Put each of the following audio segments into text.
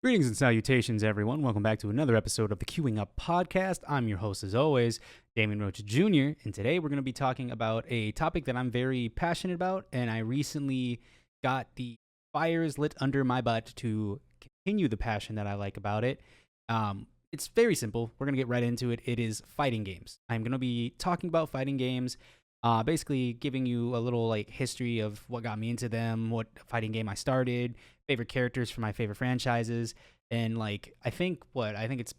Greetings and salutations, everyone. Welcome back to another episode of the Queuing Up Podcast. I'm your host, as always, Damien Roach Jr., and today we're going to be talking about a topic that I'm very passionate about, and I recently got the fires lit under my butt to continue the passion that I like about it. It's very simple. We're going to get right into it. It is fighting games. I'm going to be talking about fighting games, basically giving you a little history of what got me into them, what fighting game I started, favorite characters from my favorite franchises, and I think it's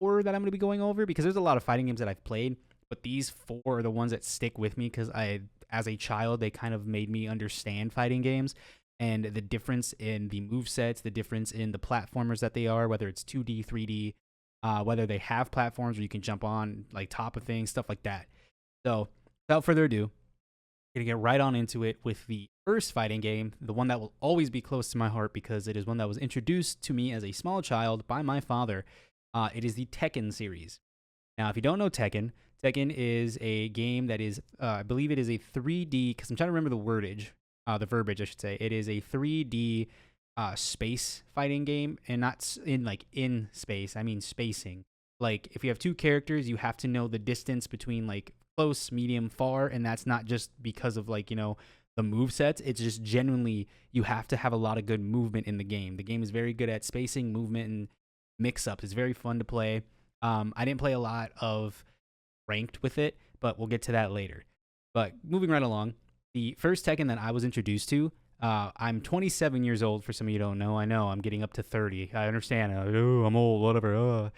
4 that I'm going to be going over, because there's a lot of fighting games that I've played, but these 4 are the ones that stick with me because as a child, they kind of made me understand fighting games and the difference in the movesets, the difference in the platformers that they are, whether it's 2D, 3D, whether they have platforms where you can jump on top of things, stuff like that. So without further ado, going to get right on into it with the first fighting game, the one that will always be close to my heart because it is one that was introduced to me as a small child by my father. It is the Tekken series. Now, if you don't know Tekken is a game that is, I believe it is a 3D, because I'm trying to remember the verbiage, I should say. It is a 3D space fighting game, and not in space, I mean spacing. If you have 2 characters, you have to know the distance between close, medium, far, and that's not just because of the move sets. It's just genuinely you have to have a lot of good movement in the game. The game is very good at spacing, movement, and mix-ups. It's very fun to play. I didn't play a lot of ranked with it, but we'll get to that later. But moving right along, the first Tekken that I was introduced to, I'm 27 years old, for some of you who don't know. I know, I'm getting up to 30. I understand. I'm old, whatever.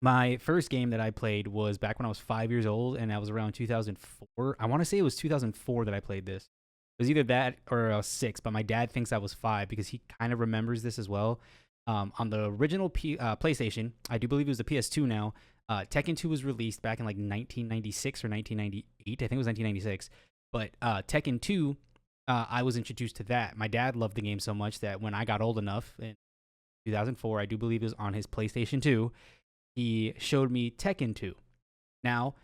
My first game that I played was back when I was 5 years old, and that was around 2004. I want to say it was 2004 that I played this. It was either that or I was 6, but my dad thinks I was 5 because he kind of remembers this as well. On the original PlayStation, I do believe it was the PS2 now, Tekken 2 was released back in 1996 or 1998. I think it was 1996. But Tekken 2, I was introduced to that. My dad loved the game so much that when I got old enough in 2004, I do believe it was on his PlayStation 2, he showed me Tekken 2. Now,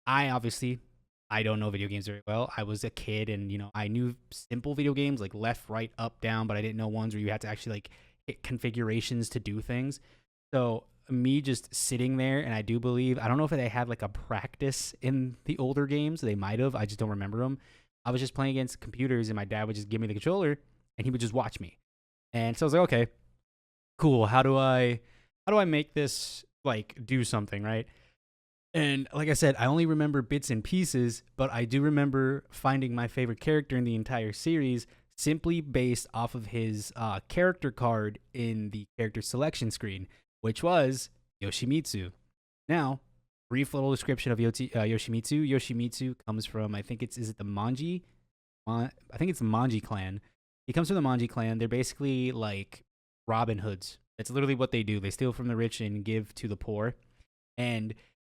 I don't know video games very well. I was a kid, and I knew simple video games like left, right, up, down, but I didn't know ones where you had to actually hit configurations to do things. So me just sitting there, and I don't know if they had a practice in the older games. They might have. I just don't remember them. I was just playing against computers, and my dad would just give me the controller, and he would just watch me. And so I was like, okay, cool. How do I make this do something, right? And like I said, I only remember bits and pieces, but I do remember finding my favorite character in the entire series simply based off of his character card in the character selection screen, which was Yoshimitsu. Now, brief little description of Yoshimitsu. Yoshimitsu comes from, I think it's the Manji? I think it's the Manji clan. He comes from the Manji clan. They're basically like Robin Hoods. That's literally what they do. They steal from the rich and give to the poor. And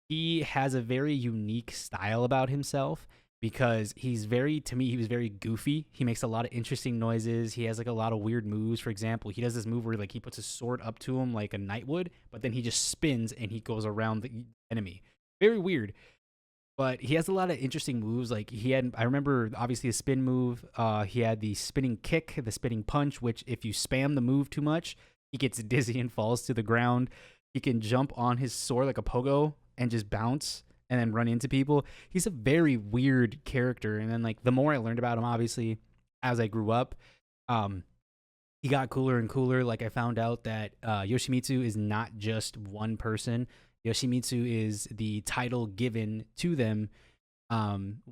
he has a very unique style about himself because he was very goofy. He makes a lot of interesting noises. He has a lot of weird moves. For example, he does this move where he puts his sword up to him like a knight would, but then he just spins and he goes around the enemy. Very weird. But he has a lot of interesting moves. I remember obviously the spin move. He had the spinning kick, the spinning punch, which if you spam the move too much, he gets dizzy and falls to the ground. He can jump on his sword like a pogo and just bounce and then run into people. He's a very weird character. And then the more I learned about him, obviously, as I grew up, he got cooler and cooler. I found out that Yoshimitsu is not just one person. Yoshimitsu is the title given to them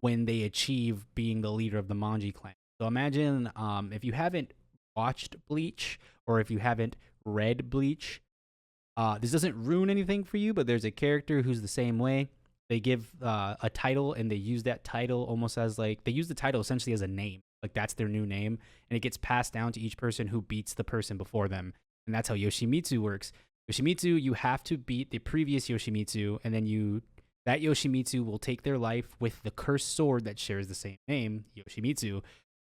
when they achieve being the leader of the Manji clan. So imagine if you haven't watched Bleach or if you haven't read Bleach, this doesn't ruin anything for you, but there's a character who's the same way. They give a title, and they use that title almost as they use the title essentially as a name. That's their new name, and it gets passed down to each person who beats the person before them. And that's how Yoshimitsu works. Yoshimitsu, you have to beat the previous Yoshimitsu, and then that Yoshimitsu will take their life with the cursed sword that shares the same name, Yoshimitsu.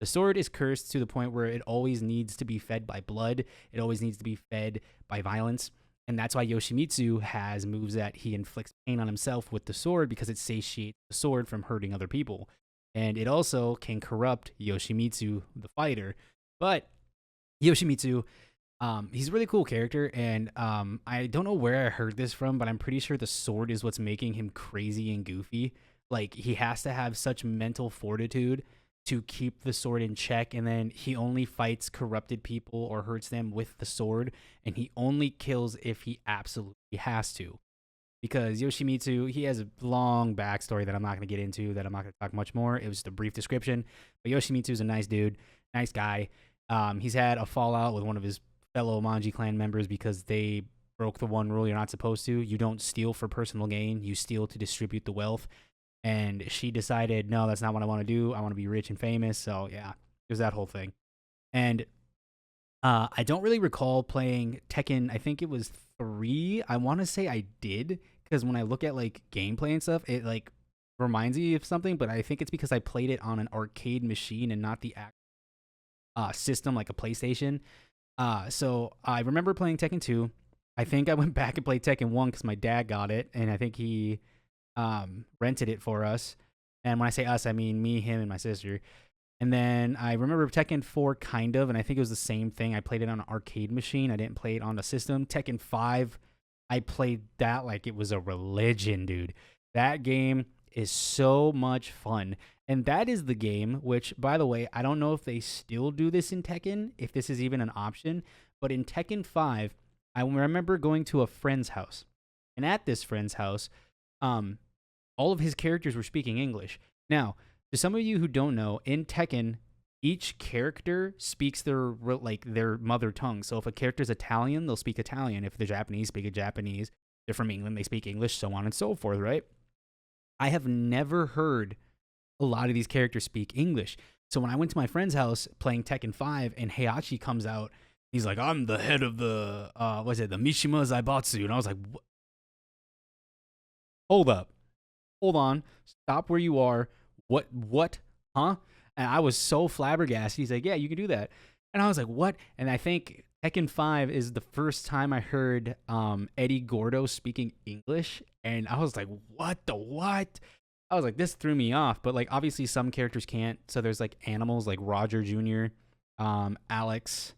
The sword is cursed to the point where it always needs to be fed by blood. It always needs to be fed by violence. And that's why Yoshimitsu has moves that he inflicts pain on himself with the sword, because it satiates the sword from hurting other people. And it also can corrupt Yoshimitsu, the fighter. But Yoshimitsu He's a really cool character, and I don't know where I heard this from, but I'm pretty sure the sword is what's making him crazy and goofy. Like he has to have such mental fortitude to keep the sword in check, and then he only fights corrupted people or hurts them with the sword, and he only kills if he absolutely has to. Because Yoshimitsu, he has a long backstory that I'm not going to get into, that I'm not going to talk much more. It was just a brief description. But Yoshimitsu's a nice dude, nice guy. He's had a fallout with one of his fellow Manji clan members because they broke the one rule you're not supposed to. You don't steal for personal gain. You steal to distribute the wealth. And she decided, no, that's not what I want to do. I want to be rich and famous. So yeah, there's that whole thing. And I don't really recall playing Tekken. I think it was 3. I want to say I did, because when I look at like gameplay and stuff, it like reminds me of something. But I think it's because I played it on an arcade machine and not the system, like a PlayStation. So I remember playing Tekken 2. I think I went back and played Tekken 1 because my dad got it, and I think he rented it for us. And when I say us, I mean me, him, and my sister. And then I remember Tekken 4 kind of, and I think it was the same thing. I played it on an arcade machine. I didn't play it on the system. Tekken 5, I played that like it was a religion, dude. That game is so much fun. And that is the game which, by the way, I don't know if they still do this in Tekken, if this is even an option, but in Tekken 5, I remember going to a friend's house. And at this friend's house, all of his characters were speaking English. Now, to some of you who don't know, in Tekken, each character speaks their mother tongue. So if a character's Italian, they'll speak Italian. If they're Japanese, speak Japanese. They're from England, they speak English, so on and so forth, right? I have never heard a lot of these characters speak English. So when I went to my friend's house playing Tekken 5 and Heihachi comes out, he's like, I'm the head of the, the Mishima Zaibatsu. And I was like, hold up. Hold on. Stop where you are. What? Huh? And I was so flabbergasted. He's like, yeah, you can do that. And I was like, what? And I think Tekken 5 is the first time I heard Eddie Gordo speaking English. And I was like, what the what? I was like, this threw me off. But like, obviously some characters can't. So there's like animals like Roger Jr., Alex.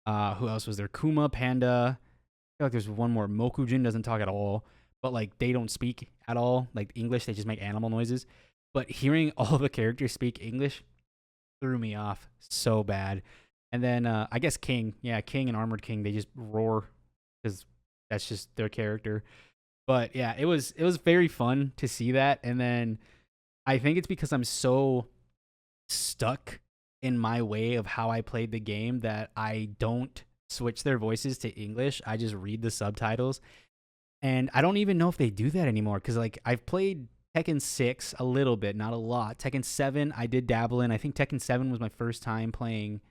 Who else was there? Kuma, Panda. I feel like there's one more. Mokujin doesn't talk at all. But like, they don't speak at all. Like English, they just make animal noises. But hearing all the characters speak English threw me off so bad. And then I guess King. Yeah, King and Armored King, they just roar because that's just their character. But yeah, it was very fun to see that. And then I think it's because I'm so stuck in my way of how I played the game that I don't switch their voices to English. I just read the subtitles. And I don't even know if they do that anymore, because like I've played Tekken 6 a little bit, not a lot. Tekken 7 I did dabble in. I think Tekken 7 was my first time playing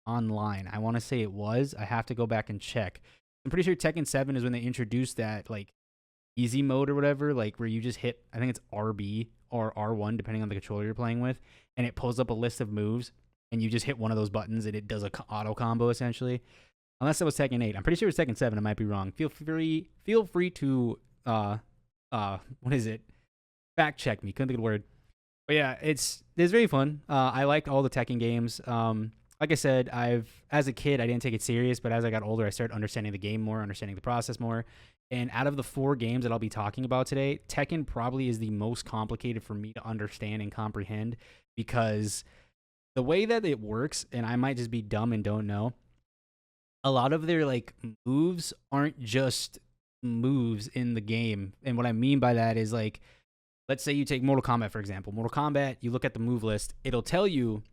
online. I want to say it was. I have to go back and check. I'm pretty sure Tekken 7 is when they introduced that like easy mode or whatever, like where you just hit, I think it's RB or R1 depending on the controller you're playing with, and it pulls up a list of moves and you just hit one of those buttons and it does a auto combo essentially. Unless that was Tekken 8. I'm pretty sure it was Tekken 7. I might be wrong. Feel free to what is it? Fact check me. Couldn't think of the word. But yeah, it's very fun. I liked all the Tekken games. Like I said, as a kid I didn't take it serious, but as I got older I started understanding the game more, understanding the process more. And out of the 4 games that I'll be talking about today, Tekken probably is the most complicated for me to understand and comprehend, because the way that it works, and I might just be dumb and don't know, a lot of their like moves aren't just moves in the game. And what I mean by that is, like, let's say you take Mortal Kombat, for example. Mortal Kombat, you look at the move list, it'll tell you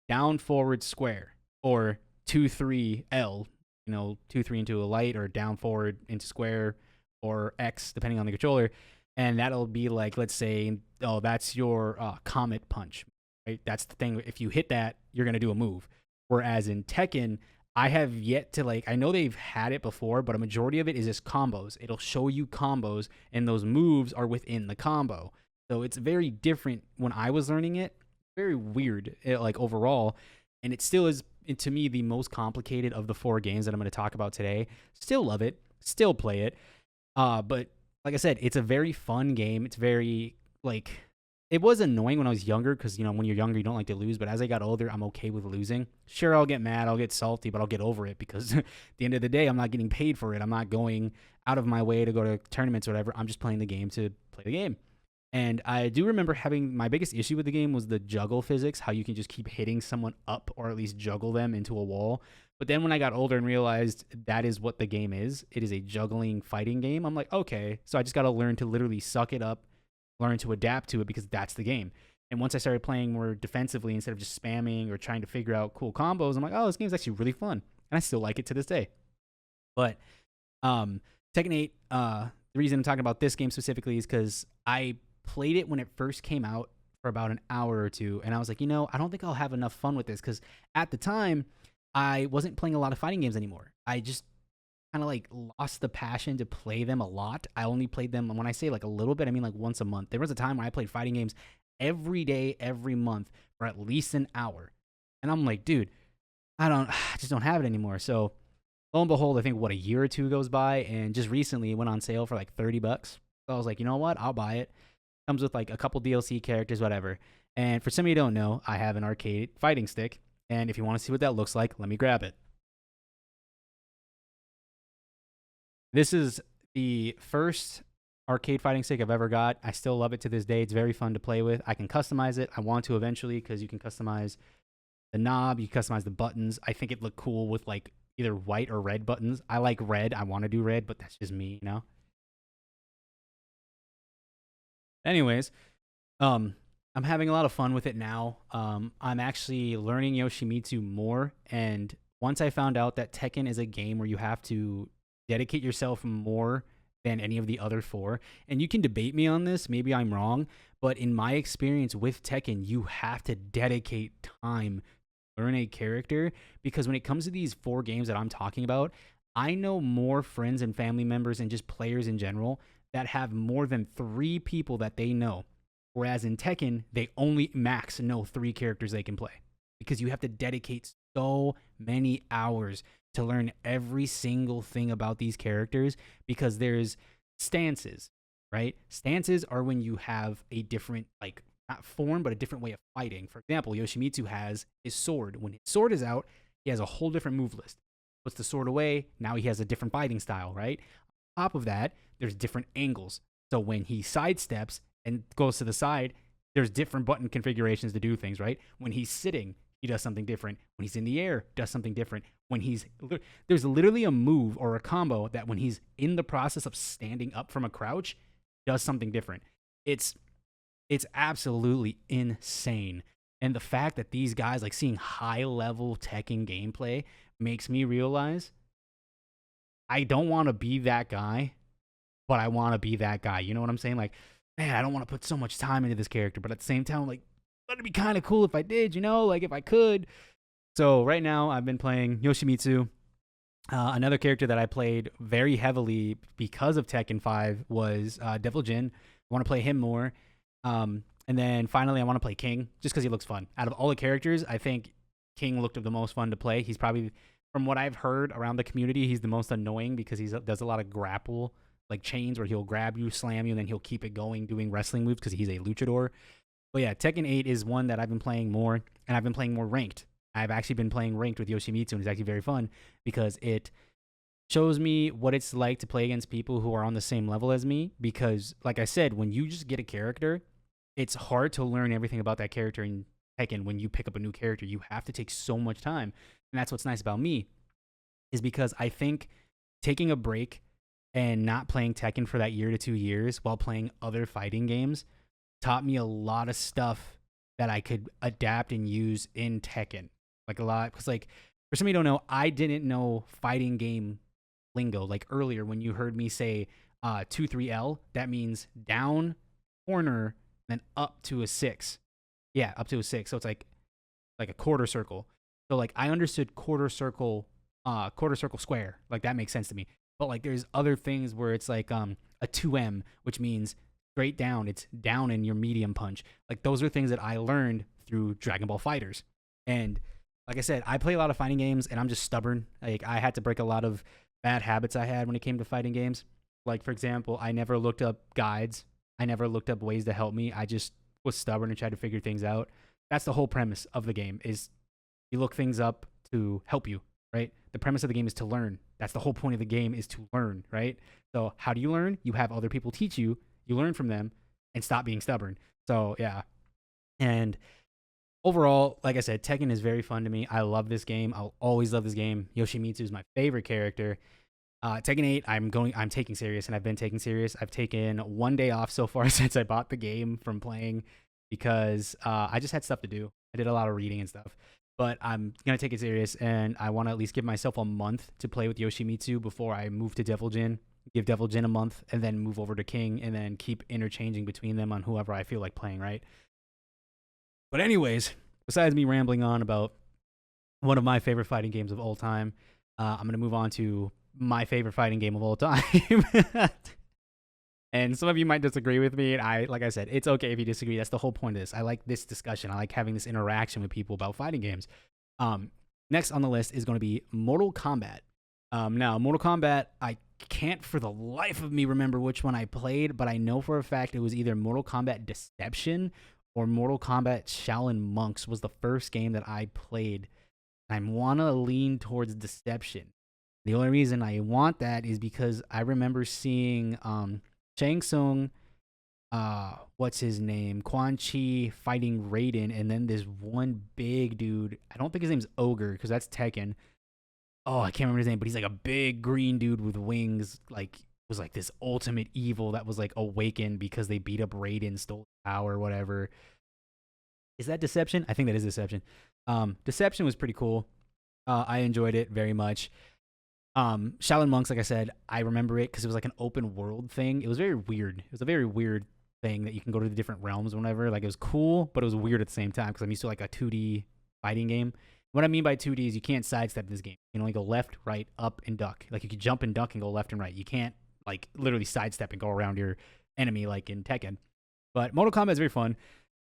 down, forward, square, or 2-3 L, 2-3 into a light, or down, forward into square, or X, depending on the controller. And that'll be like, let's say, oh, that's your Comet Punch, right? That's the thing. If you hit that, you're going to do a move. Whereas in Tekken, I have yet to, I know they've had it before, but a majority of it is just combos. It'll show you combos, and those moves are within the combo. So it's very different when I was learning it. Very weird, overall. And it still is, to me, the most complicated of the 4 games that I'm going to talk about today. Still love it. Still play it. But like I said, it's a very fun game. It's very, it was annoying when I was younger because, when you're younger, you don't like to lose. But as I got older, I'm okay with losing. Sure, I'll get mad, I'll get salty, but I'll get over it because at the end of the day, I'm not getting paid for it. I'm not going out of my way to go to tournaments or whatever. I'm just playing the game to play the game. And I do remember having my biggest issue with the game was the juggle physics, how you can just keep hitting someone up or at least juggle them into a wall. But then when I got older and realized that is what the game is, it is a juggling fighting game. I'm like, okay, so I just got to learn to literally suck it up, learn to adapt to it because that's the game. And once I started playing more defensively instead of just spamming or trying to figure out cool combos, I'm like, oh, this game's actually really fun. And I still like it to this day. But Tekken 8, the reason I'm talking about this game specifically is because I played it when it first came out for about an hour or two. And I was like, I don't think I'll have enough fun with this because at the time, I wasn't playing a lot of fighting games anymore. I just kind of like lost the passion to play them a lot. I only played them, when I say like a little bit, I mean like once a month. There was a time when I played fighting games every day, every month for at least an hour. And I'm like, dude, I just don't have it anymore. So lo and behold, I think a year or two goes by, and just recently it went on sale for like $30. So I was like, you know what? I'll buy it. Comes with like a couple DLC characters, whatever. And for some of you who don't know, I have an arcade fighting stick. And if you want to see what that looks like, let me grab it. This is the first arcade fighting stick I've ever got. I still love it to this day. It's very fun to play with. I can customize it. I want to eventually because you can customize the knob, you can customize the buttons. I think it looked cool with like either white or red buttons. I like red. I want to do red, but that's just me. Anyways, I'm having a lot of fun with it now. I'm actually learning Yoshimitsu more, and once I found out that Tekken is a game where you have to dedicate yourself more than any of the other four, and you can debate me on this, maybe I'm wrong, but in my experience with Tekken, you have to dedicate time to learn a character, because when it comes to these four games that I'm talking about, I know more friends and family members and just players in general that have more than 3 people that they know. Whereas in Tekken, they only max know 3 characters they can play because you have to dedicate so many hours to learn every single thing about these characters because there's stances, right? Stances are when you have a different, like, not form, but a different way of fighting. For example, Yoshimitsu has his sword. When his sword is out, he has a whole different move list. Puts the sword away, now he has a different fighting style, right? On top of that, there's different angles. So when he sidesteps and goes to the side, there's different button configurations to do things, right? When he's sitting, he does something different. When he's in the air, does something different. There's literally a move or a combo that when he's in the process of standing up from a crouch, does something different. It's absolutely insane. And the fact that these guys, like, seeing high-level Tekken gameplay makes me realize I don't want to be that guy, but I want to be that guy. You know what I'm saying? Like, man, I don't want to put so much time into this character, but at the same time, like, it'd be kind of cool if I did, like if I could. So right now, I've been playing Yoshimitsu. Another character that I played very heavily because of Tekken 5 was Devil Jin. I want to play him more. And then finally, I want to play King just because he looks fun. Out of all the characters, I think King looked the most fun to play. He's probably, from what I've heard around the community, he's the most annoying because he does a lot of grapple, like chains, where he'll grab you, slam you, and then he'll keep it going doing wrestling moves because he's a luchador. But yeah, Tekken 8 is one that I've been playing more, and I've been playing more ranked. I've actually been playing ranked with Yoshimitsu, and it's actually very fun because it shows me what it's like to play against people who are on the same level as me. Because, like I said, when you just get a character, it's hard to learn everything about that character in Tekken. When you pick up a new character, you have to take so much time. And that's what's nice about me, is because I think taking a break and not playing Tekken for that year to 2 years while playing other fighting games taught me a lot of stuff that I could adapt and use in Tekken. Like a lot, because like for some of you who don't know, I didn't know fighting game lingo. Like earlier when you heard me say 2-3-L, that means down, corner, then up to a 6. Yeah, up to a 6. So it's like a quarter circle. So like I understood quarter circle square. Like that makes sense to me. But like there's other things where it's like a 2M, which means straight down. It's down in your medium punch. Like those are things that I learned through Dragon Ball FighterZ. And like I said, I play a lot of fighting games, and I'm just stubborn. Like I had to break a lot of bad habits I had when it came to fighting games. Like for example, I never looked up guides. I never looked up ways to help me. I just was stubborn and tried to figure things out. That's the whole premise of the game is you look things up to help you, right? The premise of the game is to learn. That's the whole point of the game is to learn, right? So how do you learn? You have other people teach you, you learn from them, and stop being stubborn. So yeah. And overall, like I said, Tekken is very fun to me. I love this game. I'll always love this game. Yoshimitsu is my favorite character. Tekken 8, I'm taking serious, and I've been taking serious. I've taken 1 day off so far since I bought the game from playing because I just had stuff to do. I did a lot of reading and stuff. But I'm going to take it serious, and I want to at least give myself a month to play with Yoshimitsu before I move to Devil Jin. Give Devil Jin a month, and then move over to King, and then keep interchanging between them on whoever I feel like playing, right? But anyways, besides me rambling on about one of my favorite fighting games of all time, I'm going to move on to my favorite fighting game of all time. And some of you might disagree with me. And like I said, it's okay if you disagree. That's the whole point of this. I like this discussion. I like having this interaction with people about fighting games. Next on the list is going to be Mortal Kombat. Now, Mortal Kombat, I can't for the life of me remember which one I played, but I know for a fact it was either Mortal Kombat Deception or Mortal Kombat Shaolin Monks was the first game that I played. I want to lean towards Deception. The only reason I want that is because I remember seeing Shang Tsung, what's his name? Quan Chi fighting Raiden, and then this one big dude. I don't think his name's Ogre because that's Tekken. Oh, I can't remember his name, but he's like a big green dude with wings. Like was like this ultimate evil that was like awakened because they beat up Raiden, stole power, whatever. Is that Deception? I think that is Deception. Deception was pretty cool. I enjoyed it very much. Shaolin Monks, like I said, I remember it because it was like an open world thing. It was very weird. It was a very weird thing that you can go to the different realms or whatever. Like it was cool, but it was weird at the same time because I'm used to like a 2D fighting game. What I mean by 2D is you can't sidestep this game. You can only go left, right, up, and duck. Like you can jump and duck and go left and right. You can't like literally sidestep and go around your enemy like in Tekken. But Mortal Kombat is very fun.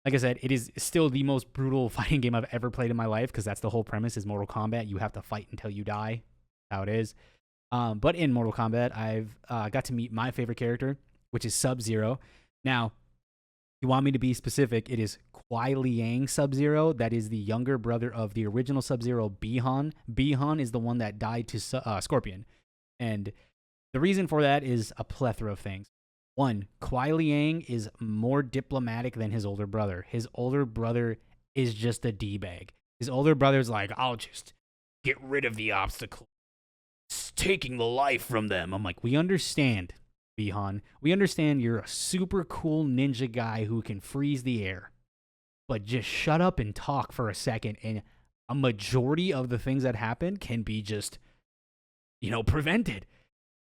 Like I said, it is still the most brutal fighting game I've ever played in my life because that's the whole premise is Mortal Kombat. You have to fight until you die. How it is. But in Mortal Kombat, I've got to meet my favorite character, which is Sub-Zero. Now, if you want me to be specific, it is Kuai Liang Sub-Zero. That is the younger brother of the original Sub-Zero, Bi-Han. Bi-Han is the one that died to Scorpion. And the reason for that is a plethora of things. One, Kuai Liang is more diplomatic than his older brother. His older brother is just a D-bag. His older brother's like, I'll just get rid of the obstacle. It's taking the life from them. I'm like, we understand, Bi-Han. We understand you're a super cool ninja guy who can freeze the air. But just shut up and talk for a second. And a majority of the things that happen can be just, prevented.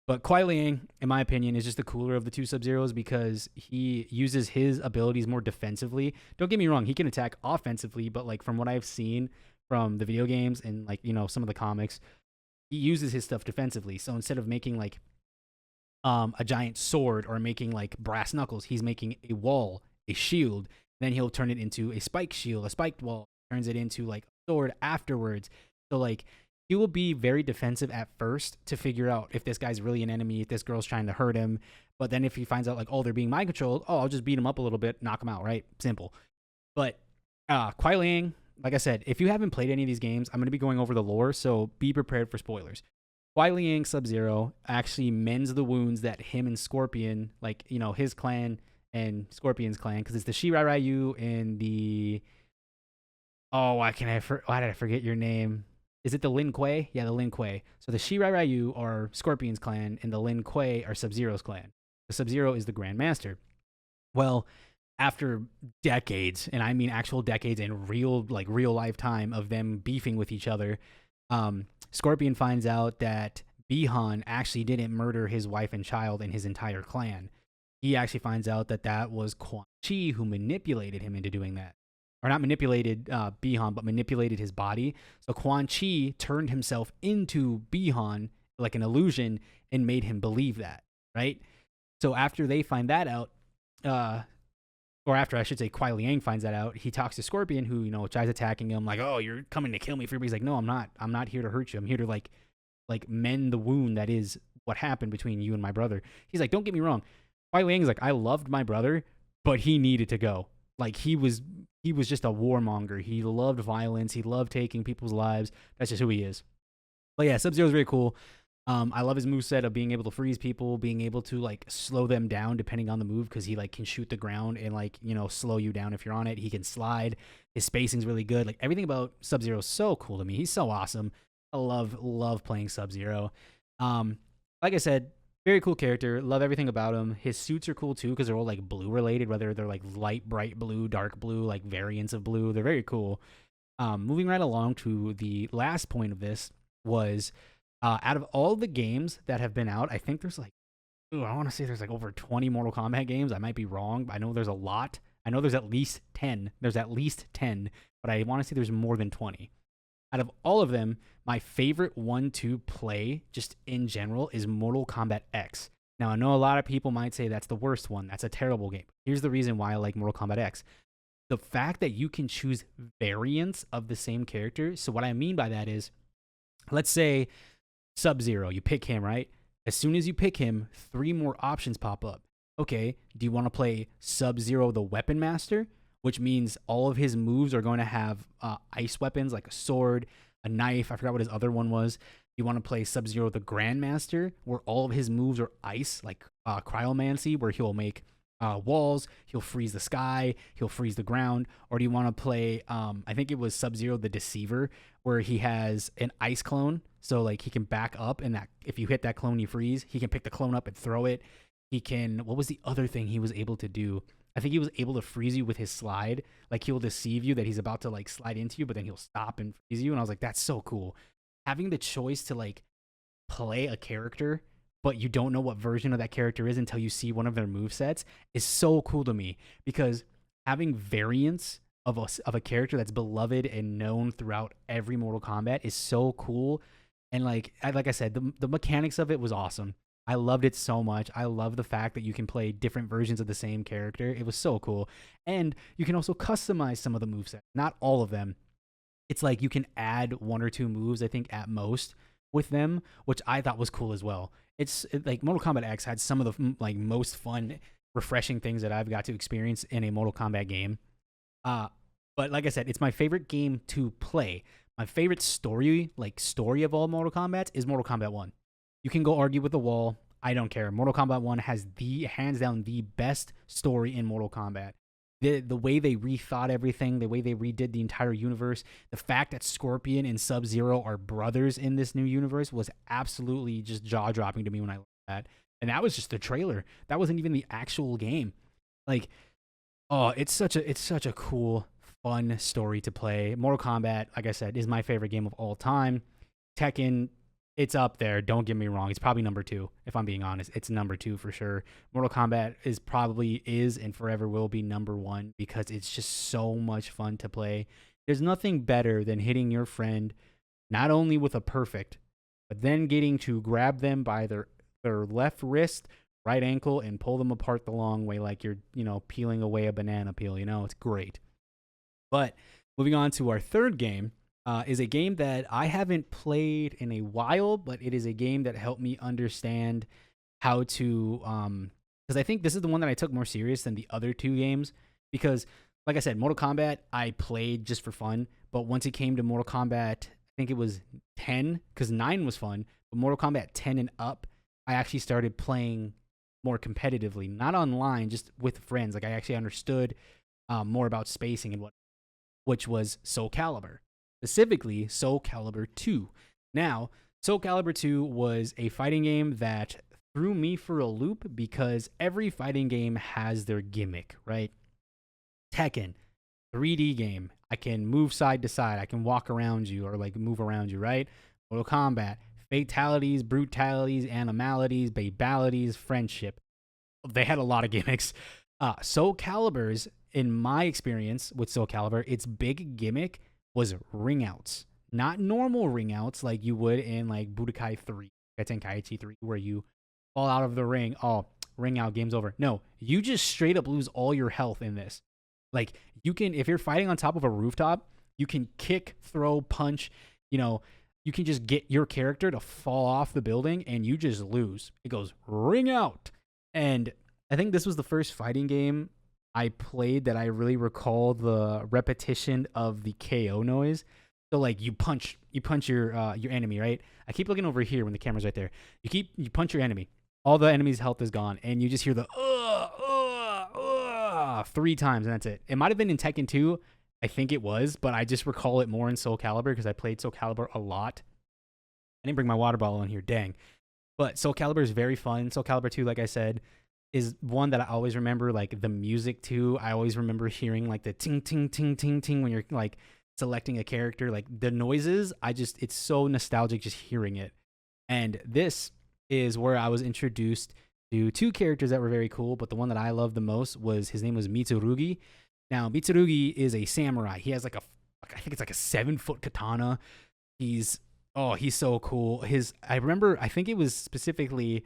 But Kuai Liang, in my opinion, is just the cooler of the two Sub-Zeros because he uses his abilities more defensively. Don't get me wrong, he can attack offensively, but like from what I've seen from the video games and like, some of the comics, he uses his stuff defensively. So instead of making like a giant sword or making like brass knuckles, he's making a wall, a shield. Then he'll turn it into a spike shield, a spiked wall, turns it into like a sword afterwards. So like he will be very defensive at first to figure out if this guy's really an enemy, if this girl's trying to hurt him. But then if he finds out like, oh, they're being mind controlled, oh, I'll just beat him up a little bit, knock him out, right? Simple. But Kuai Liang, like I said, if you haven't played any of these games, I'm going to be going over the lore, so be prepared for spoilers. Kuai Liang Sub-Zero actually mends the wounds that him and Scorpion, like, his clan and Scorpion's clan, because it's the Shirai Ryu and the... Oh, why did I forget your name? Is it the Lin Kuei? Yeah, the Lin Kuei. So the Shirai Ryu are Scorpion's clan, and the Lin Kuei are Sub-Zero's clan. The Sub-Zero is the Grand Master. Well, after decades, and I mean actual decades and real life time of them beefing with each other, Scorpion finds out that Bi-Han actually didn't murder his wife and child and his entire clan. He actually finds out that was Quan Chi who manipulated him into doing that. Or not manipulated Bi-Han, but manipulated his body. So Quan Chi turned himself into Bi-Han like an illusion and made him believe that, right? So after they find that out, or after I should say Kuai Liang finds that out, he talks to Scorpion, who tries attacking him, like, "Oh, you're coming to kill me." He's like, "No, I'm not. I'm not here to hurt you. I'm here to like mend the wound that is what happened between you and my brother." He's like, "Don't get me wrong. Kuai Liang is like, I loved my brother, but he needed to go. Like he was just a warmonger. He loved violence. He loved taking people's lives. That's just who he is. But yeah, Sub Zero is very cool. I love his moveset of being able to freeze people, being able to like slow them down depending on the move because he like can shoot the ground and like, you know, slow you down if you're on it. He can slide. His spacing's really good. Like everything about Sub Zero is so cool to me. He's so awesome. I love playing Sub Zero. Like I said, very cool character. Love everything about him. His suits are cool too because they're all like blue related, whether they're like light, bright blue, dark blue, like variants of blue. They're very cool. Moving right along to the last point of this was out of all the games that have been out, I think there's like, I want to say there's like over 20 Mortal Kombat games. I might be wrong, but I know there's a lot. I know there's at least 10. There's at least 10, but I want to say there's more than 20. Out of all of them, my favorite one to play, just in general, is Mortal Kombat X. Now, I know a lot of people might say that's the worst one. That's a terrible game. Here's the reason why I like Mortal Kombat X. The fact that you can choose variants of the same character. So what I mean by that is, let's say Sub-Zero, you pick him, right? As soon as you pick him, 3 more options pop up. Okay, do you want to play Sub-Zero the Weapon Master? Which means all of his moves are going to have ice weapons like a sword, a knife. I forgot what his other one was. You want to play Sub-Zero the Grandmaster, where all of his moves are ice, like cryomancy, where he'll make walls, he'll freeze the sky, he'll freeze the ground. Or do you want to play, I think it was Sub-Zero the Deceiver, where he has an ice clone. So like he can back up, and that if you hit that clone, you freeze. He can pick the clone up and throw it. He can, what was the other thing he was able to do? I think he was able to freeze you with his slide. Like he'll deceive you that he's about to like slide into you, but then he'll stop and freeze you. And I was like, that's so cool. Having the choice to like play a character, but you don't know what version of that character is until you see one of their movesets is so cool to me, because having variants of a character that's beloved and known throughout every Mortal Kombat is so cool. And like I said, the mechanics of it was awesome. I loved it so much. I love the fact that you can play different versions of the same character. It was so cool. And you can also customize some of the movesets. Not all of them. It's like you can add 1 or 2 moves, I think, at most with them, which I thought was cool as well. Like Mortal Kombat X had some of the like most fun, refreshing things that I've got to experience in a Mortal Kombat game. But like I said, it's my favorite game to play. My favorite story of all Mortal Kombat is Mortal Kombat 1. You can go argue with the wall. I don't care. Mortal Kombat 1 has hands down the best story in Mortal Kombat. The way they rethought everything, the way they redid the entire universe, the fact that Scorpion and Sub-Zero are brothers in this new universe was absolutely just jaw-dropping to me when I looked at that. And that was just the trailer. That wasn't even the actual game. Like, oh, it's such a cool, fun story to play. Mortal Kombat, like I said, is my favorite game of all time. Tekken, it's up there. Don't get me wrong. It's probably number 2, if I'm being honest. It's number 2 for sure. Mortal Kombat is and forever will be number 1 because it's just so much fun to play. There's nothing better than hitting your friend not only with a perfect, but then getting to grab them by their left wrist, right ankle, and pull them apart the long way like you're, peeling away a banana peel. It's great. But moving on to our third game, is a game that I haven't played in a while, but it is a game that helped me understand how to, because I think this is the one that I took more serious than the other 2 games, because like I said, Mortal Kombat, I played just for fun, but once it came to Mortal Kombat, I think it was 10, because 9 was fun, but Mortal Kombat 10 and up, I actually started playing more competitively, not online, just with friends. Like I actually understood more about spacing and which was SoulCalibur. Specifically, SoulCalibur 2. Now, SoulCalibur 2 was a fighting game that threw me for a loop because every fighting game has their gimmick, right? Tekken, 3D game. I can move side to side. I can walk around you or like move around you, right? Mortal Kombat, fatalities, brutalities, animalities, babalities, friendship. They had a lot of gimmicks. SoulCalibur's, in my experience with SoulCalibur, its big gimmick was ring outs. Not normal ring outs like you would in like Budokai 3, Tenkaichi 3, where you fall out of the ring. Oh, ring out, game's over. No, you just straight up lose all your health in this. Like you can, if you're fighting on top of a rooftop, you can kick, throw, punch, you can just get your character to fall off the building and you just lose. It goes ring out. And I think this was the first fighting game I played that I really recall the repetition of the KO noise. So like you punch your enemy, right? I keep looking over here when the camera's right there. You punch your enemy. All the enemy's health is gone, and you just hear the 3 times, and that's it. It might have been in Tekken 2. I think it was, but I just recall it more in SoulCalibur because I played SoulCalibur a lot. I didn't bring my water bottle in here, dang. But SoulCalibur is very fun. SoulCalibur 2, like I said, is one that I always remember, like the music to. I always remember hearing like the ting ting ting ting ting when you're like selecting a character, like the noises. It's so nostalgic just hearing it. And this is where I was introduced to 2 characters that were very cool, but the one that I loved the most was his name was Mitsurugi. Now, Mitsurugi is a samurai. He has I think it's like a 7-foot katana. He's so cool. I think it was specifically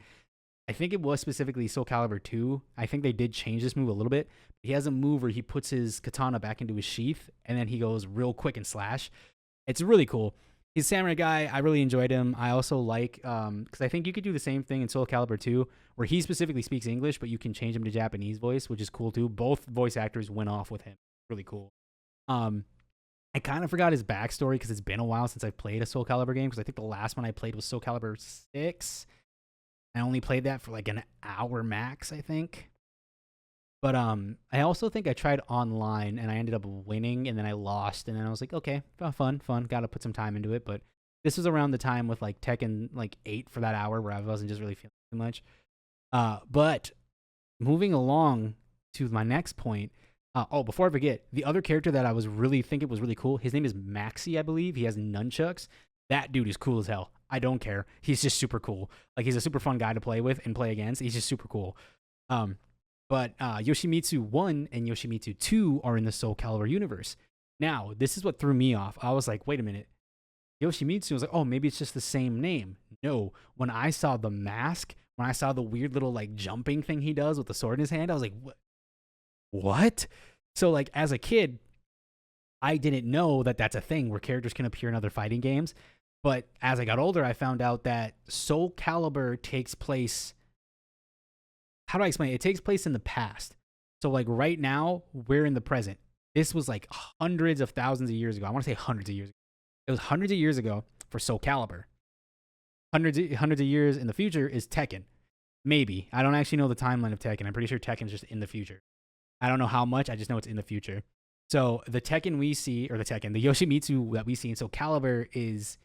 SoulCalibur 2. I think they did change this move a little bit. He has a move where he puts his katana back into his sheath, and then he goes real quick and slash. It's really cool. He's a samurai guy. I really enjoyed him. I also like, because I think you could do the same thing in SoulCalibur 2, where he specifically speaks English, but you can change him to Japanese voice, which is cool too. Both voice actors went off with him. Really cool. Um, I kind of forgot his backstory because it's been a while since I've played a SoulCalibur game, because I think the last one I played was SoulCalibur 6. I only played that for like an hour max, I think. But I also think I tried online and I ended up winning, and then I lost, and then I was like, okay, fun. Got to put some time into it. But this was around the time with like Tekken like 8 for that hour where I wasn't just really feeling too much. But moving along to my next point. Before I forget, the other character that I was really thinking was really cool, his name is Maxi, I believe. He has nunchucks. That dude is cool as hell. I don't care. He's just super cool. Like, he's a super fun guy to play with and play against. He's just super cool. But Yoshimitsu 1 and Yoshimitsu 2 are in the SoulCalibur universe. Now, this is what threw me off. I was like, wait a minute. Yoshimitsu was like, oh, maybe it's just the same name. No, when I saw the mask, when I saw the weird little like jumping thing he does with the sword in his hand, I was like, what? So like as a kid, I didn't know that that's a thing where characters can appear in other fighting games. But as I got older, I found out that SoulCalibur takes place. How do I explain it? It takes place in the past. So like right now, we're in the present. This was like hundreds of thousands of years ago. I want to say hundreds of years ago. It was hundreds of years ago for SoulCalibur. Hundreds of years in the future is Tekken. Maybe. I don't actually know the timeline of Tekken. I'm pretty sure Tekken's just in the future. I don't know how much. I just know it's in the future. So the Tekken we see, or the Yoshimitsu that we see in SoulCalibur is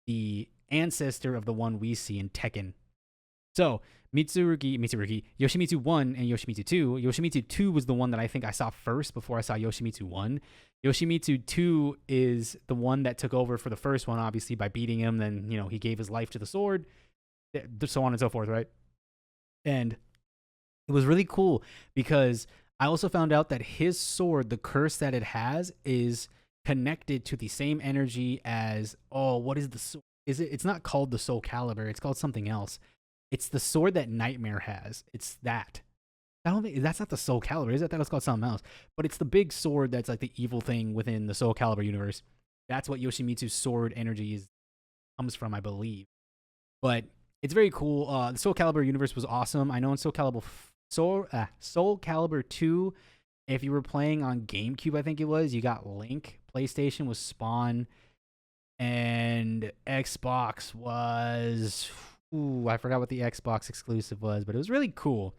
the ancestor of the one we see in Tekken. So Yoshimitsu 1 and Yoshimitsu 2. Yoshimitsu 2 was the one that I think I saw first before I saw Yoshimitsu 1. Yoshimitsu 2 is the one that took over for the first one, obviously, by beating him. Then, he gave his life to the sword, so on and so forth, right? And it was really cool because I also found out that his sword, the curse that it has, is connected to the same energy as, what is the sword? It's not called the SoulCalibur. It's called something else. It's the sword that Nightmare has. It's that. I don't think that's not the SoulCalibur, is it? That was called something else. But it's the big sword that's like the evil thing within the SoulCalibur universe. That's what Yoshimitsu's sword energy comes from, I believe. But it's very cool. The SoulCalibur universe was awesome. I know in SoulCalibur 2, if you were playing on GameCube, I think it was, you got Link. PlayStation was Spawn. And Xbox was... I forgot what the Xbox exclusive was, but it was really cool.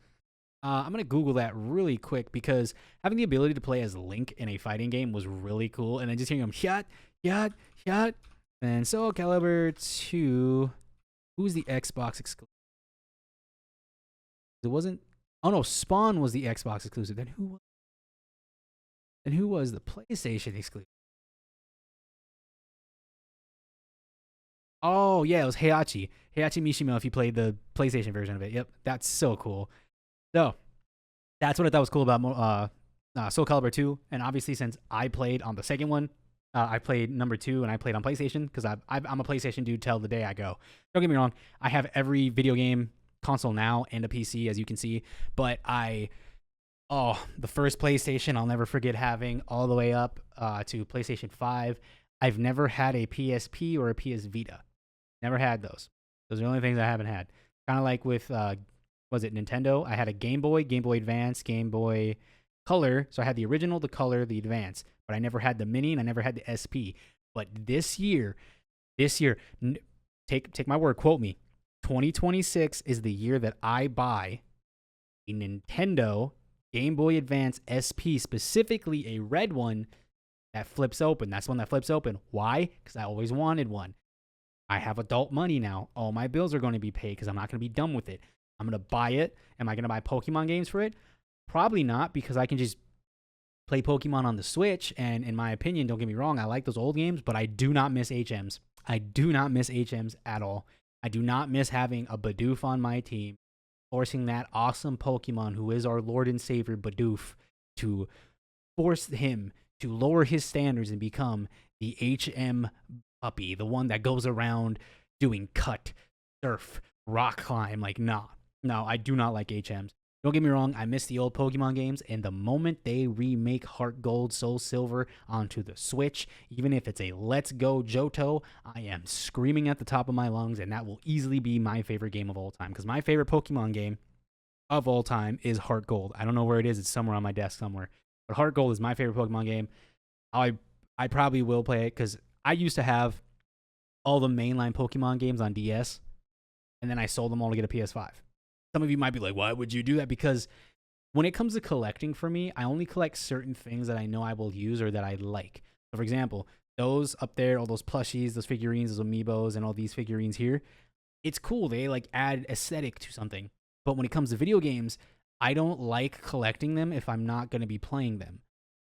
I'm going to Google that really quick because having the ability to play as Link in a fighting game was really cool. And then just hearing him, yat. And SoulCalibur 2, who's the Xbox exclusive? It wasn't... Oh, no, Spawn was the Xbox exclusive. Then who was the PlayStation exclusive? Oh, yeah, it was Heihachi Mishima if you played the PlayStation version of it. Yep, that's so cool. So, that's what I thought was cool about SoulCalibur 2. And obviously, since I played on the second one, I played number 2 and I played on PlayStation because I'm a PlayStation dude till the day I go. Don't get me wrong, I have every video game console now and a PC, as you can see. But the first PlayStation, I'll never forget having all the way up to PlayStation 5. I've never had a PSP or a PS Vita. Never had those. Those are the only things I haven't had. Kind of like with, was it Nintendo? I had a Game Boy Advance, Game Boy color. So I had the original, the color, the advance, but I never had the mini and I never had the SP. But this year, take my word, quote me. 2026 is the year that I buy a Nintendo Game Boy Advance SP, specifically a red one that flips open. That's one that flips open. Why? Because I always wanted one. I have adult money now. All my bills are going to be paid because I'm not going to be done with it. I'm going to buy it. Am I going to buy Pokemon games for it? Probably not, because I can just play Pokemon on the Switch. And in my opinion, don't get me wrong, I like those old games, but I do not miss HMs. I do not miss HMs at all. I do not miss having a Bidoof on my team, forcing that awesome Pokemon who is our Lord and Savior Bidoof to force him to lower his standards and become the HM puppy, the one that goes around doing cut, surf, rock climb. Like, no, I do not like HMs. Don't get me wrong, I miss the old Pokemon games, and the moment they remake Heart Gold, Soul Silver onto the Switch, even if it's a Let's Go Johto, I am screaming at the top of my lungs, and that will easily be my favorite game of all time, because my favorite Pokemon game of all time is Heart Gold. I don't know where it is. It's somewhere on my desk somewhere. But Heart Gold is my favorite Pokemon game. I probably will play it, because I used to have all the mainline Pokemon games on DS, and then I sold them all to get a PS5. Some of you might be like, why would you do that? Because when it comes to collecting for me, I only collect certain things that I know I will use or that I like. So for example, those up there, all those plushies, those figurines, those amiibos, and all these figurines here, it's cool. They like add aesthetic to something. But when it comes to video games, I don't like collecting them if I'm not going to be playing them.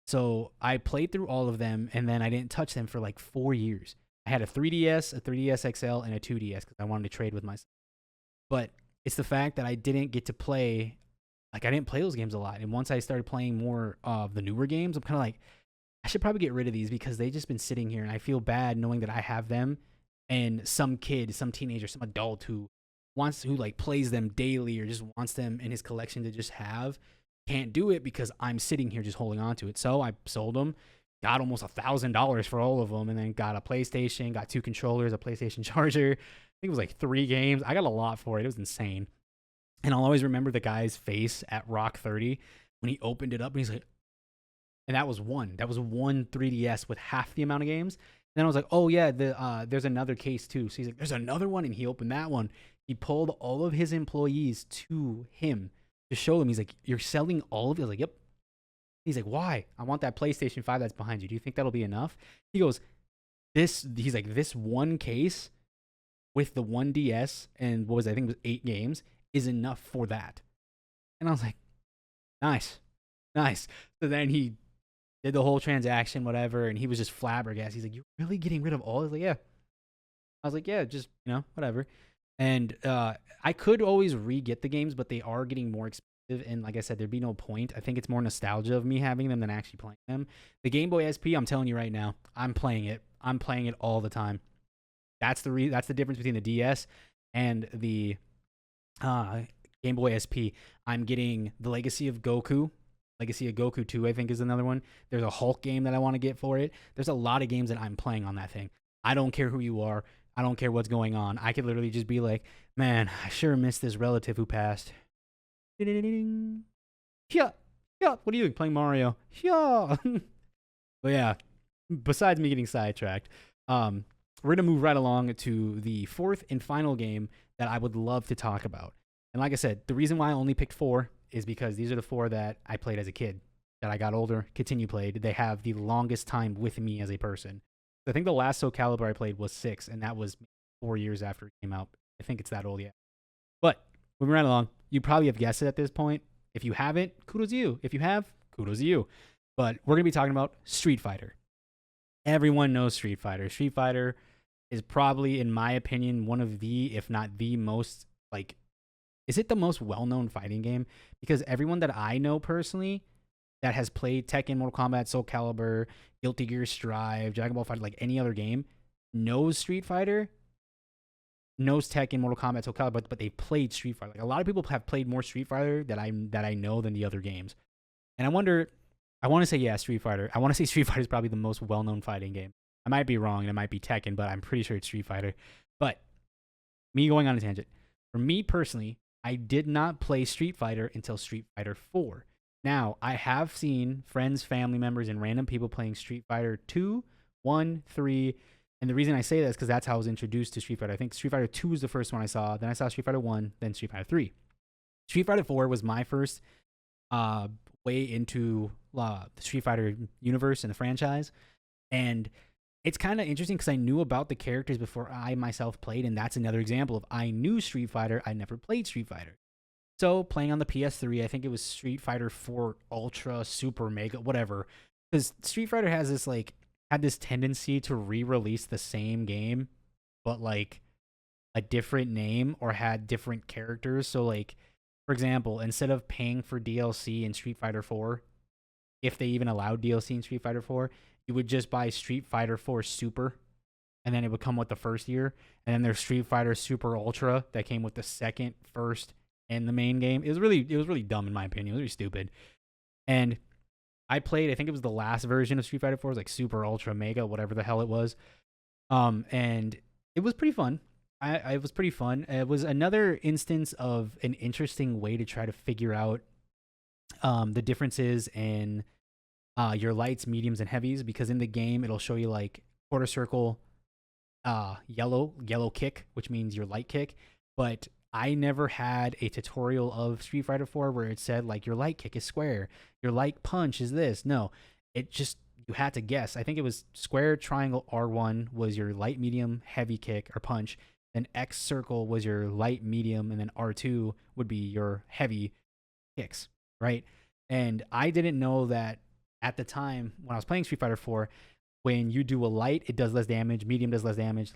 So I played through all of them, and then I didn't touch them for like 4 years. I had a 3DS, a 3DS XL, and a 2DS because I wanted to trade with myself. But it's the fact that I didn't get to play, like I didn't play those games a lot. And once I started playing more of the newer games, I'm kind of like, I should probably get rid of these because they've just been sitting here, and I feel bad knowing that I have them, and some kid, some teenager, some adult who like plays them daily or just wants them in his collection to just have, can't do it because I'm sitting here just holding on to it. So I sold them, got almost $1,000 for all of them, and then got a PlayStation, got 2 controllers, a PlayStation charger. I think it was like 3 games. I got a lot for it. It was insane. And I'll always remember the guy's face at Rock 30 when he opened it up, and he's like, and that was one 3DS with half the amount of games. And then I was like, oh yeah, there's another case too. So he's like, there's another one, and he opened that one. He pulled all of his employees to him to show them. He's like, you're selling all of it? I was like, yep. He's like, why? I want that PlayStation 5 that's behind you. Do you think that'll be enough? He goes, he's like, this one case with the 1DS and what was I think it was 8 games is enough for that. And I was like, nice. So then he did the whole transaction, whatever, and he was just flabbergasted. He's like, you're really getting rid of all? I was like, yeah. I was like, yeah, just, whatever. And I could always re-get the games, but they are getting more expensive. And like I said, there'd be no point. I think it's more nostalgia of me having them than actually playing them. The Game Boy SP, I'm telling you right now, I'm playing it. I'm playing it all the time. That's the difference between the DS and the Game Boy SP. I'm getting the Legacy of Goku. Legacy of Goku 2, I think, is another one. There's a Hulk game that I want to get for it. There's a lot of games that I'm playing on that thing. I don't care who you are. I don't care what's going on. I could literally just be like, man, I sure miss this relative who passed. Yeah. What are you doing? Playing Mario. Yeah. But yeah, besides me getting sidetracked, we're going to move right along to the 4th and final game that I would love to talk about. And like I said, the reason why I only picked 4 is because these are the 4 that I played as a kid, that I got older, played. They have the longest time with me as a person. So I think the last SoulCalibur I played was 6, and that was 4 years after it came out. I think it's that old, yeah. But moving right along, you probably have guessed it at this point. If you haven't, kudos to you. If you have, kudos to you. But we're going to be talking about Street Fighter. Everyone knows Street Fighter. Street Fighter is probably, in my opinion, one of the, if not the most, like, is it the most well-known fighting game? Because everyone that I know personally that has played Tekken, Mortal Kombat, SoulCalibur, Guilty Gear Strive, Dragon Ball Fighter, like any other game, knows Street Fighter, knows Tekken, Mortal Kombat, SoulCalibur, but they played Street Fighter. Like, a lot of people have played more Street Fighter that I know than the other games. And I want to say, yeah, Street Fighter. I want to say Street Fighter is probably the most well-known fighting game. I might be wrong, and it might be Tekken, but I'm pretty sure it's Street Fighter. But me going on a tangent. For me personally, I did not play Street Fighter until Street Fighter 4. Now, I have seen friends, family members, and random people playing Street Fighter 2, 1, 3. And the reason I say that is because that's how I was introduced to Street Fighter. I think Street Fighter 2 was the first one I saw. Then I saw Street Fighter 1, then Street Fighter 3. Street Fighter 4 was my first uh, way into the Street Fighter universe and the franchise. And it's kind of interesting because I knew about the characters before I myself played. And that's another example of I knew Street Fighter. I never played Street Fighter. So playing on the PS3, I think it was Street Fighter 4 Ultra, Super Mega, whatever. Because Street Fighter has this like had this tendency to re-release the same game, but like a different name or had different characters. So like, for example, instead of paying for DLC in Street Fighter 4, if they even allowed DLC in Street Fighter 4, you would just buy Street Fighter 4 Super, and then it would come with the first year. And then there's Street Fighter Super Ultra that came with the second, first, and the main game. It was really dumb in my opinion. It was really stupid. And I played, I think it was the last version of Street Fighter 4, it was like Super Ultra Mega, whatever the hell it was. And it was pretty fun. It was pretty fun. It was another instance of an interesting way to try to figure out the differences in your lights, mediums, and heavies, because in the game it'll show you like quarter circle, yellow kick, which means your light kick. But I never had a tutorial of Street Fighter 4 where it said like your light kick is square, your light punch is this. No, it just, you had to guess. I think it was square, triangle, R1 was your light, medium, heavy kick or punch. Then X circle was your light, medium, and then R2 would be your heavy kicks, right? And I didn't know that at the time when I was playing Street Fighter 4, when you do a light, it does less damage, medium does less damage,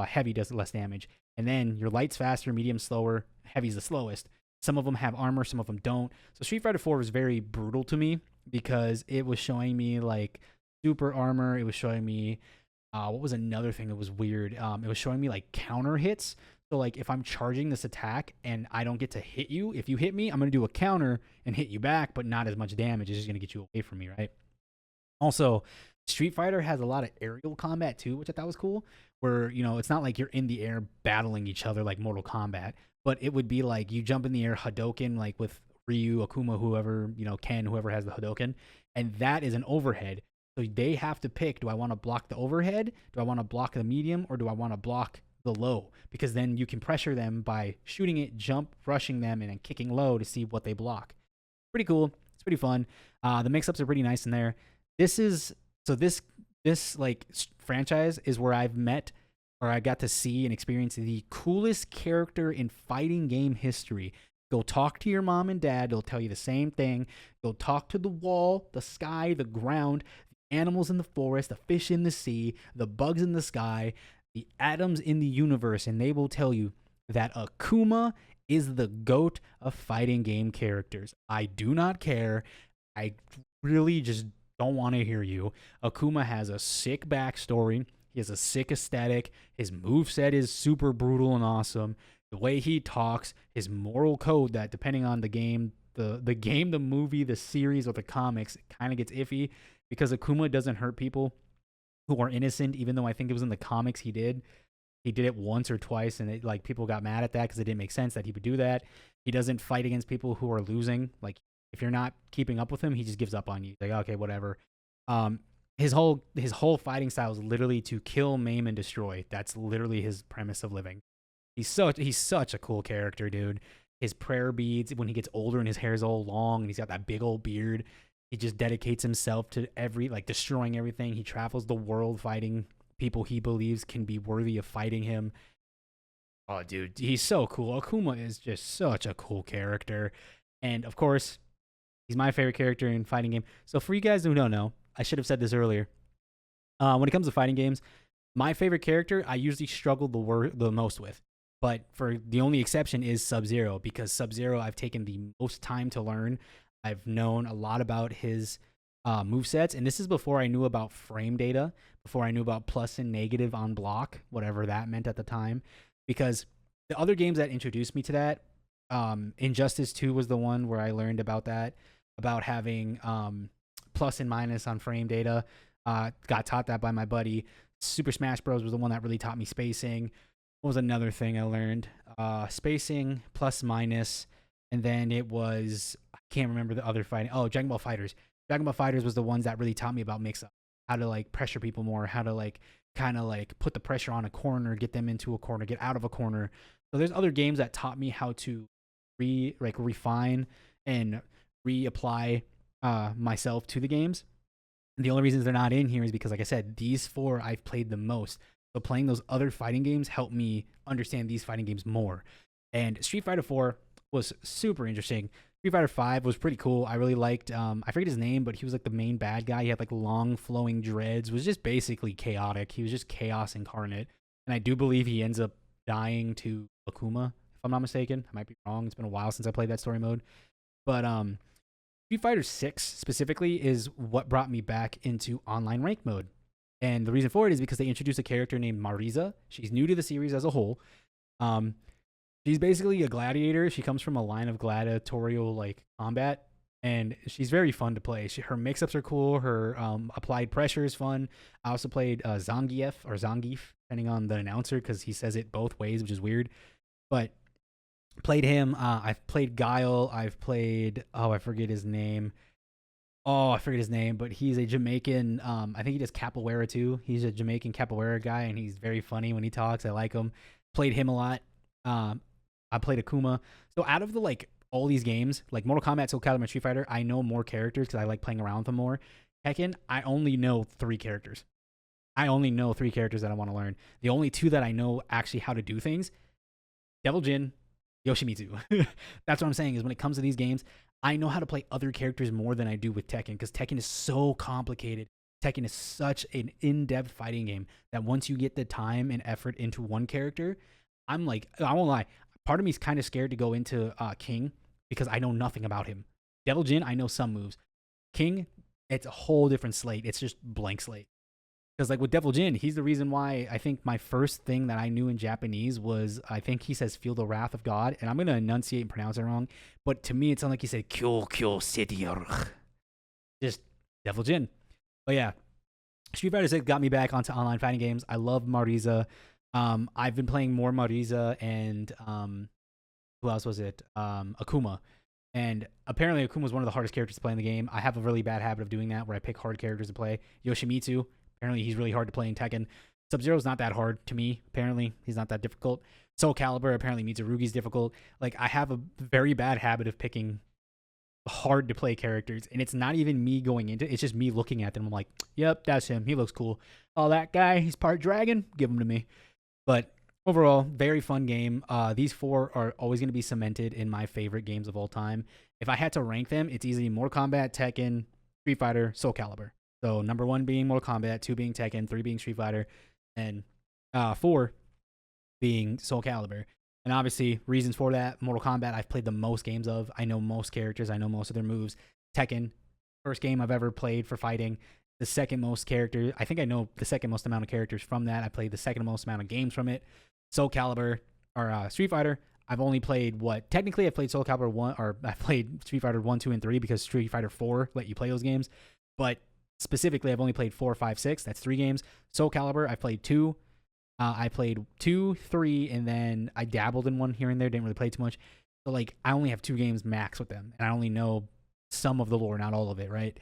heavy does less damage. And then your light's faster, medium slower, heavy's the slowest. Some of them have armor, some of them don't. So Street Fighter 4 was very brutal to me because it was showing me like super armor. It was showing me, what was another thing that was weird? It was showing me like counter hits. So like if I'm charging this attack and I don't get to hit you, if you hit me, I'm going to do a counter and hit you back, but not as much damage. It's just going to get you away from me, right? Also, Street Fighter has a lot of aerial combat too, which I thought was cool, where, you know, it's not like you're in the air battling each other like Mortal Kombat, but it would be like you jump in the air Hadouken, like with Ryu, Akuma, whoever, you know, Ken, whoever has the Hadouken, and that is an overhead. So they have to pick, do I want to block the overhead? Do I want to block the medium? Or do I want to block the low? Because then you can pressure them by shooting it, jump, rushing them, and then kicking low to see what they block. Pretty cool. It's pretty fun. The mix-ups are pretty nice in there. This like franchise is where I've met, or I got to see and experience the coolest character in fighting game history. Go talk to your mom and dad. They'll tell you the same thing. Go talk to the wall, the sky, the ground, the animals in the forest, the fish in the sea, the bugs in the sky, the atoms in the universe, and they will tell you that Akuma is the GOAT of fighting game characters. I do not care. I really just don't want to hear you. Akuma has a sick backstory. He has a sick aesthetic. His moveset is super brutal and awesome. The way he talks, his moral code that depending on the game, the game, the movie, the series, or the comics, it kind of gets iffy because Akuma doesn't hurt people who are innocent, even though I think it was in the comics he did. He did it once or twice, and it, like, people got mad at that because it didn't make sense that he would do that. He doesn't fight against people who are losing. Like, if you're not keeping up with him, he just gives up on you. Like, okay, whatever. His whole fighting style is literally to kill, maim, and destroy. That's literally his premise of living. He's such a cool character, dude. His prayer beads, when he gets older and his hair's all long and he's got that big old beard, he just dedicates himself to destroying everything. He travels the world fighting people he believes can be worthy of fighting him. Oh, dude, he's so cool. Akuma is just such a cool character. And, of course, he's my favorite character in fighting game. So for you guys who don't know, I should have said this earlier. When it comes to fighting games, my favorite character I usually struggle the most with. But for the only exception is Sub-Zero, because Sub-Zero I've taken the most time to learn. I've known a lot about his movesets, and this is before I knew about frame data, before I knew about plus and negative on block, whatever that meant at the time. Because the other games that introduced me to that, Injustice 2 was the one where I learned about that, about having plus and minus on frame data. Got taught that by my buddy. Super Smash Bros. Was the one that really taught me spacing. What was another thing I learned? Spacing, plus, minus, and then it was, I can't remember the other fighting. Oh, Dragon Ball Fighters. Dragon Ball Fighters was the ones that really taught me about mix up, how to like pressure people more, how to like kind of like put the pressure on a corner, get them into a corner, get out of a corner. So there's other games that taught me how to refine and reapply myself to the games. And the only reasons they're not in here is because, like I said, these four I've played the most. So playing those other fighting games helped me understand these fighting games more. And Street Fighter 4 was super interesting. Street Fighter 5 was pretty cool. I really liked, I forget his name, but he was like the main bad guy. He had like long flowing dreads, was just basically chaotic. He was just chaos incarnate. And I do believe he ends up dying to Akuma, if I'm not mistaken. I might be wrong. It's been a while since I played that story mode. But Street Fighter 6 specifically is what brought me back into online rank mode. And the reason for it is because they introduced a character named Marisa. She's new to the series as a whole. She's basically a gladiator. She comes from a line of gladiatorial like combat, and she's very fun to play. Her mix-ups are cool. Her applied pressure is fun. I also played Zangief or Zangief, depending on the announcer, because he says it both ways, which is weird. But played him. I've played Guile. I've played, I forget his name. But he's a Jamaican. I think he does capoeira too. He's a Jamaican capoeira guy, and he's very funny when he talks. I like him. Played him a lot. I played Akuma. So out of the like all these games, like Mortal Kombat, SoulCalibur, and Street Fighter, I know more characters because I like playing around with them more. Tekken, I only know 3 characters. I only know 3 characters that I want to learn. The only 2 that I know actually how to do things, Devil Jin, Yoshimitsu. That's what I'm saying is when it comes to these games, I know how to play other characters more than I do with Tekken because Tekken is so complicated. Tekken is such an in-depth fighting game that once you get the time and effort into one character, I'm like, I won't lie, part of me is kind of scared to go into King because I know nothing about him. Devil Jin, I know some moves. King, it's a whole different slate. It's just blank slate. Because like with Devil Jin, he's the reason why I think my first thing that I knew in Japanese was, I think he says feel the wrath of God. And I'm going to enunciate and pronounce it wrong. But to me, it sounded like he said kyo setior. Just Devil Jin. But yeah, Street Fighter 6 got me back onto online fighting games. I love Marisa. I've been playing more Marisa and who else was it? Akuma. And apparently Akuma was one of the hardest characters to play in the game. I have a really bad habit of doing that where I pick hard characters to play. Yoshimitsu, apparently he's really hard to play in Tekken. Sub-Zero's not that hard to me, apparently. He's not that difficult. SoulCalibur, apparently Mitsurugi's difficult. Like, I have a very bad habit of picking hard to play characters, and it's not even me going into it. It's just me looking at them. I'm like, yep, that's him. He looks cool. Oh, that guy, he's part dragon. Give him to me. But overall, very fun game. These 4 are always going to be cemented in my favorite games of all time. If I had to rank them, it's easily Mortal Kombat, Tekken, Street Fighter, SoulCalibur. So number 1 being Mortal Kombat, 2 being Tekken, 3 being Street Fighter, and 4 being SoulCalibur. And obviously, reasons for that, Mortal Kombat, I've played the most games of. I know most characters. I know most of their moves. Tekken, first game I've ever played for fighting. The second most characters. I think I know the second most amount of characters from that. I played the second most amount of games from it. SoulCalibur, or Street Fighter, I've only played technically I played SoulCalibur 1, or I played Street Fighter 1, 2, and 3 because Street Fighter 4 let you play those games. But specifically, I've only played 4, 5, 6. That's 3 games. SoulCalibur, I played 2. I played 2, 3, and then I dabbled in 1 here and there. Didn't really play too much. So, like, I only have 2 games max with them. And I only know some of the lore, not all of it, right?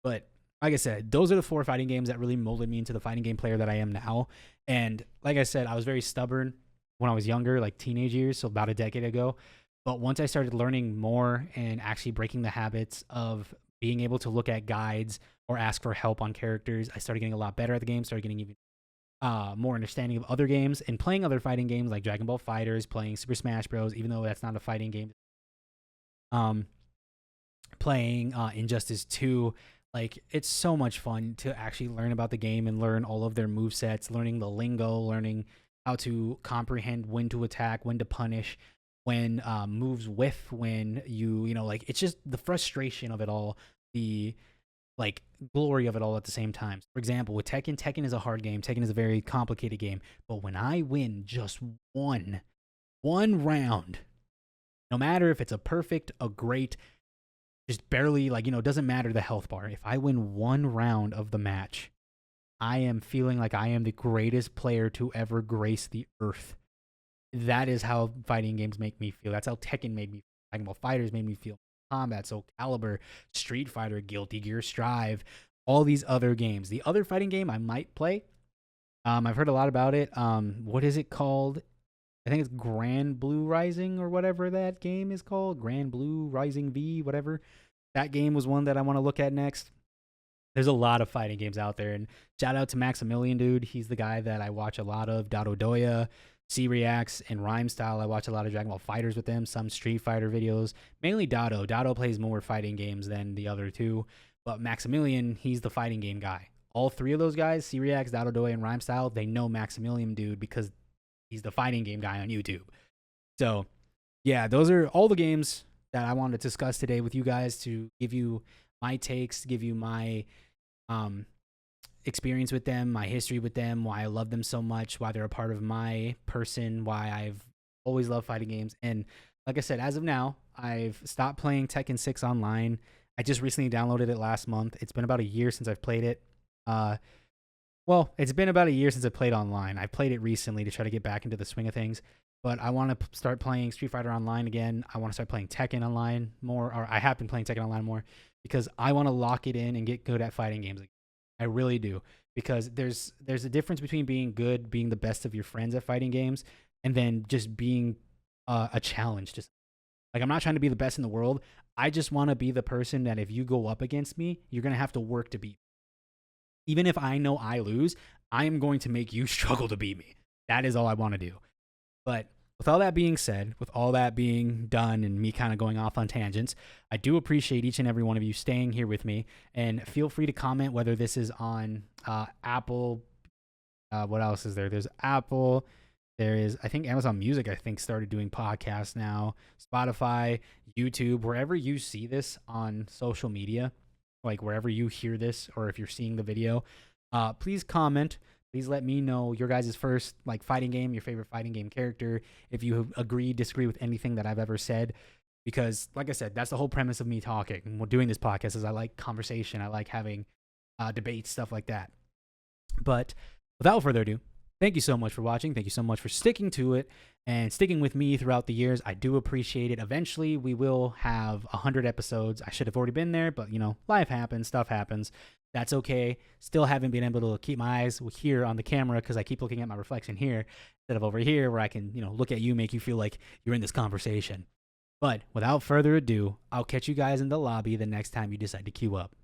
But like I said, those are the 4 fighting games that really molded me into the fighting game player that I am now. And like I said, I was very stubborn when I was younger, like teenage years, so about a decade ago. But once I started learning more and actually breaking the habits of being able to look at guides or ask for help on characters, I started getting a lot better at the game, started getting even more understanding of other games and playing other fighting games like Dragon Ball Fighters, playing Super Smash Bros., even though that's not a fighting game. Playing Injustice 2. Like, it's so much fun to actually learn about the game and learn all of their movesets, learning the lingo, learning how to comprehend when to attack, when to punish, when moves whiff, when you know, like, it's just the frustration of it all, the, like, glory of it all at the same time. For example, with Tekken is a hard game. Tekken is a very complicated game. But when I win just one round, no matter if it's a perfect, a great, just barely, like, you know, it doesn't matter the health bar. If I win 1 round of the match, I am feeling like I am the greatest player to ever grace the earth. That is how fighting games make me feel. That's how Tekken made me feel. Dragon Ball Fighters made me feel. Kombat, SoulCalibur, Street Fighter, Guilty Gear Strive, all these other games. The other fighting game I might play, I've heard a lot about it. What is it called? I think it's Grand Blue Rising or whatever that game is called. Grand Blue Rising V, whatever. That game was one that I want to look at next. There's a lot of fighting games out there. And shout out to Maximilian, dude. He's the guy that I watch a lot of. Dado Doya, C Reacts, and Rhyme Style. I watch a lot of Dragon Ball Fighters with them, some Street Fighter videos. Mainly Dado. Dado plays more fighting games than the other two. But Maximilian, he's the fighting game guy. All three of those guys, C Reacts, Dado Doya, and Rhyme Style, they know Maximilian, dude, because he's the fighting game guy on YouTube. So, yeah, those are all the games that I wanted to discuss today with you guys, to give you my takes, give you my experience with them, my history with them, why I love them so much, why they're a part of my person, why I've always loved fighting games. And like I said, as of now, I've stopped playing Tekken 6 online. I just recently downloaded it last month. It's been about a year since I've played it. Well, it's been about a year since I played online. I played it recently to try to get back into the swing of things. But I want to start playing Street Fighter Online again. I want to start playing Tekken Online more, or I have been playing Tekken Online more, because I want to lock it in and get good at fighting games again. I really do, because there's a difference between being good, being the best of your friends at fighting games, and then just being a challenge. Just like, I'm not trying to be the best in the world. I just want to be the person that if you go up against me, you're gonna have to work to beat me. Even if I know I lose, I am going to make you struggle to beat me. That is all I want to do. But with all that being said, with all that being done and me kind of going off on tangents, I do appreciate each and every one of you staying here with me. And feel free to comment whether this is on Apple. What else is there? There's Apple. There is, I think, Amazon Music, I think, started doing podcasts now. Spotify, YouTube, wherever you see this on social media, like wherever you hear this, or if you're seeing the video, please comment. Please let me know your guys' first fighting game, your favorite fighting game character, if you agree, disagree with anything that I've ever said. Because, like I said, that's the whole premise of me talking and we're doing this podcast, is I like conversation. I like having debates, stuff like that. But without further ado, thank you so much for watching. Thank you so much for sticking to it and sticking with me throughout the years. I do appreciate it. Eventually, we will have 100 episodes. I should have already been there, but, life happens, stuff happens. That's okay. Still haven't been able to keep my eyes here on the camera because I keep looking at my reflection here instead of over here where I can, look at you, make you feel like you're in this conversation. But without further ado, I'll catch you guys in the lobby the next time you decide to queue up.